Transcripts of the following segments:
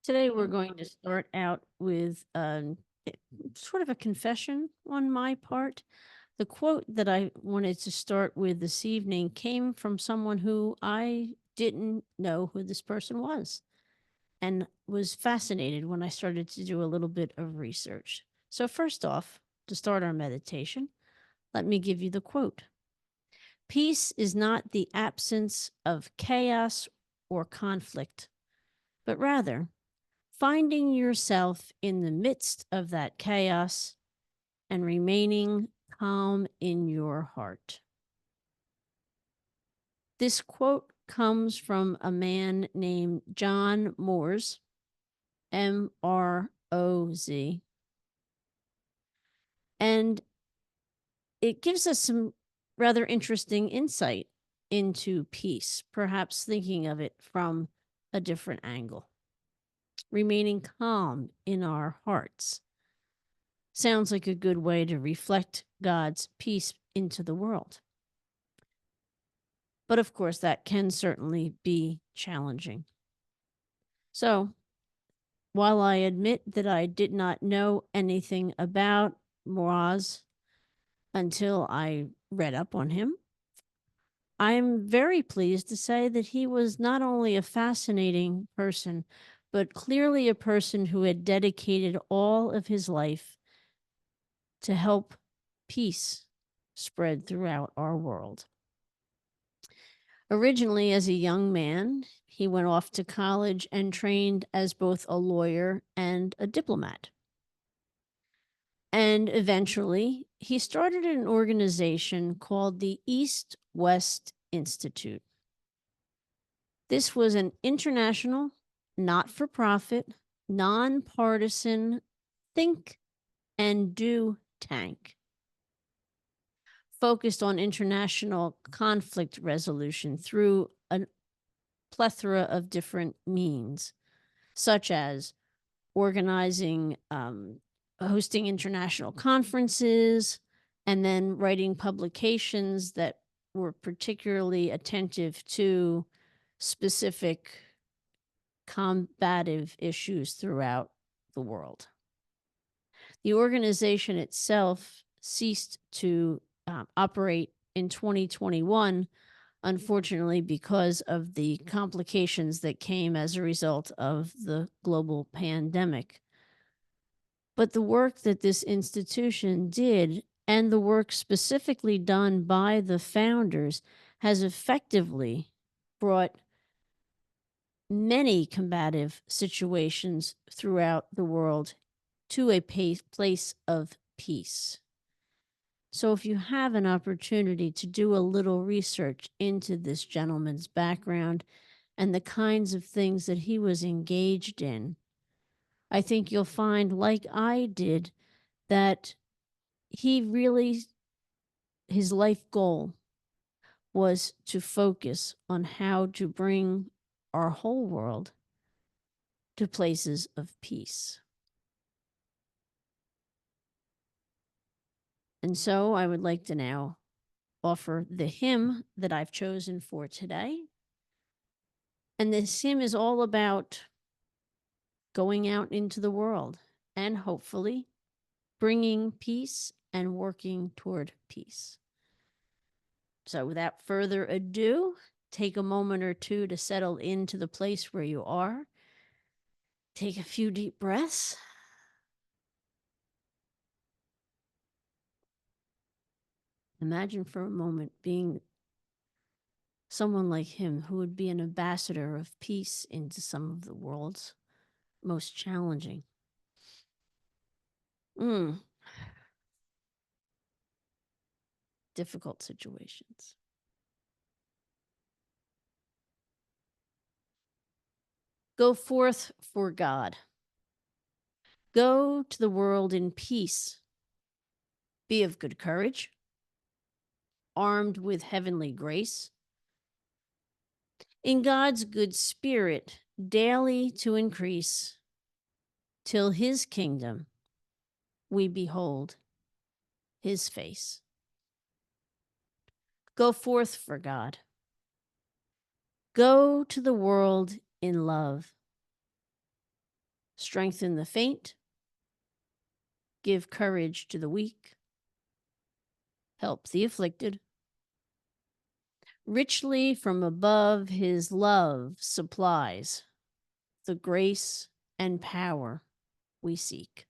Today, we're going to start out with sort of a confession on my part. The quote that I wanted to start with this evening came from someone who I didn't know who this person was and was fascinated when I started to do a little bit of research. So, first off, to start our meditation, let me give you the quote. Peace is not the absence of chaos or conflict, but rather finding yourself in the midst of that chaos and remaining calm in your heart. This quote comes from a man named John Moores, Mroz, and it gives us some rather interesting insight into peace, perhaps thinking of it from a different angle. Remaining calm in our hearts sounds like a good way to reflect God's peace into the world. But of course, that can certainly be challenging. So, while I admit that I did not know anything about Moraz until I read up on him, I'm very pleased to say that he was not only a fascinating person, but clearly a person who had dedicated all of his life to help peace spread throughout our world. Originally, as a young man, he went off to college and trained as both a lawyer and a diplomat. And eventually, he started an organization called the East West Institute. This was an international, not for profit, nonpartisan think and do tank focused on international conflict resolution through a plethora of different means, such as organizing, hosting international conferences, and then writing publications that were particularly attentive to specific combative issues throughout the world. The organization itself ceased to operate in 2021, unfortunately, because of the complications that came as a result of the global pandemic. But the work that this institution did, and the work specifically done by the founders, has effectively brought many combative situations throughout the world to a place of peace. So, if you have an opportunity to do a little research into this gentleman's background and the kinds of things that he was engaged in, I think you'll find, like I did, that he really, his life goal was to focus on how to bring our whole world to places of peace. And so I would like to now offer the hymn that I've chosen for today. And this hymn is all about going out into the world and hopefully bringing peace and working toward peace. So, without further ado, take a moment or two to settle into the place where you are. Take a few deep breaths. Imagine for a moment being someone like him who would be an ambassador of peace into some of the world's most challenging. Difficult situations. Go forth for God. Go to the world in peace. Be of good courage, armed with heavenly grace. In God's good spirit, daily to increase, till his kingdom we behold his face. Go forth for God. Go to the world in love. strengthen the faint, give courage to the weak, help the afflicted. Richly from above his love supplies the grace and power we seek.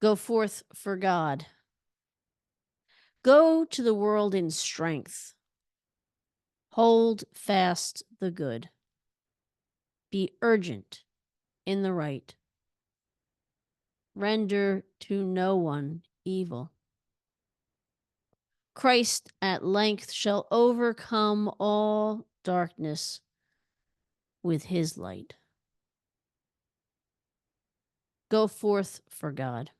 Go forth for God. Go to the world in strength. Hold fast the good. Be urgent in the right. Render to no one evil. Christ at length shall overcome all darkness with his light. Go forth for God.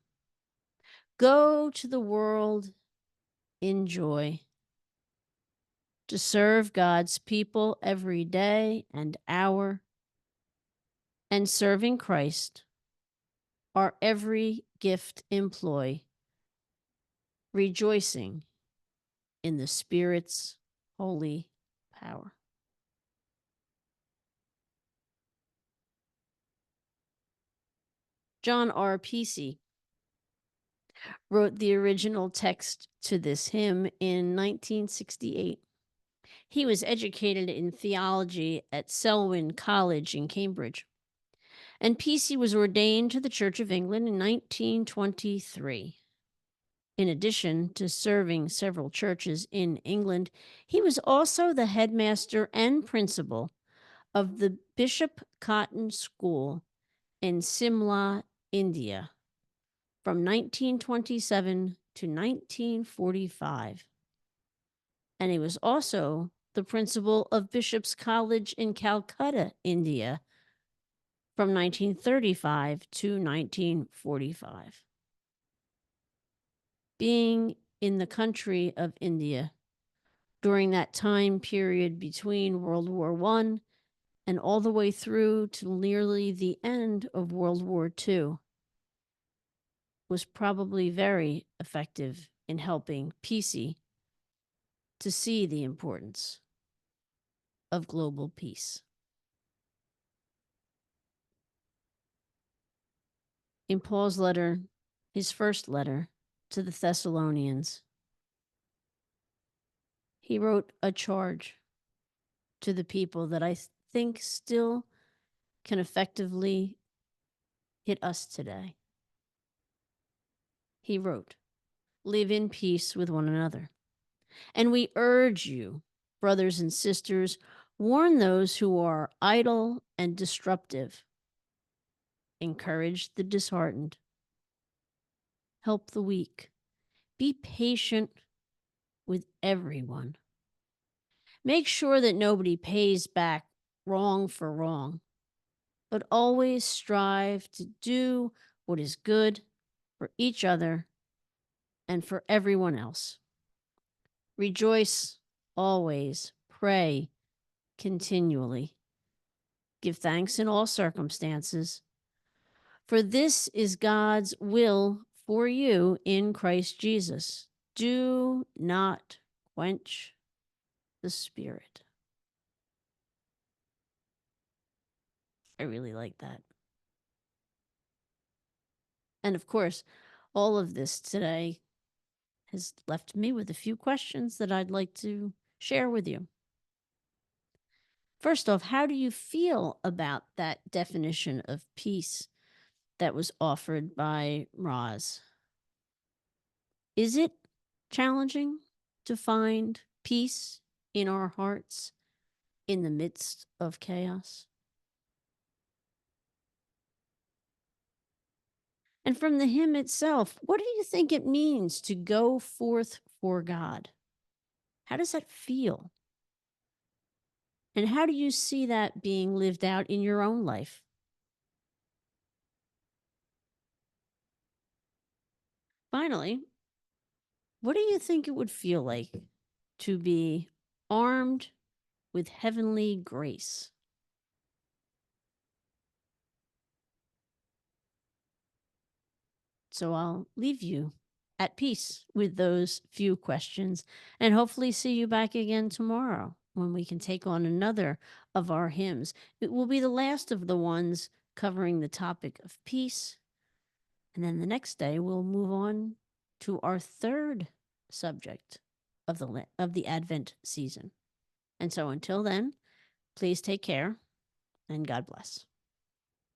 Go to the world in joy, to serve God's people every day and hour, and serving Christ, our every gift employ, rejoicing in the Spirit's holy power. John R. Pesey wrote the original text to this hymn in 1968. He was educated in theology at Selwyn College in Cambridge, and Pesey was ordained to the Church of England in 1923. In addition to serving several churches in England, he was also the headmaster and principal of the Bishop Cotton School in Simla, India, from 1927 to 1945. And he was also the principal of Bishop's College in Calcutta, India, from 1935 to 1945. Being in the country of India during that time period between World War I and all the way through to nearly the end of World War II was probably very effective in helping Pesey to see the importance of global peace. In Paul's letter, his first letter to the Thessalonians, he wrote a charge to the people that I think still can effectively hit us today. He wrote, "Live in peace with one another. And we urge you, brothers and sisters, warn those who are idle and disruptive. Encourage the disheartened. Help the weak. Be patient with everyone. Make sure that nobody pays back wrong for wrong, but always strive to do what is good for each other and for everyone else. Rejoice always, pray continually. Give thanks in all circumstances, for this is God's will for you in Christ Jesus. Do not quench the Spirit." I really like that. And of course, all of this today has left me with a few questions that I'd like to share with you. First off, how do you feel about that definition of peace that was offered by Roz? Is it challenging to find peace in our hearts in the midst of chaos? And from the hymn itself, what do you think it means to go forth for God? How does that feel? And how do you see that being lived out in your own life? Finally, what do you think it would feel like to be armed with heavenly grace? So I'll leave you at peace with those few questions and hopefully see you back again tomorrow. when we can take on another of our hymns. It will be the last of the ones covering the topic of peace. And then the next day, we'll move on to our third subject of the Advent season. And so until then, please take care and God bless.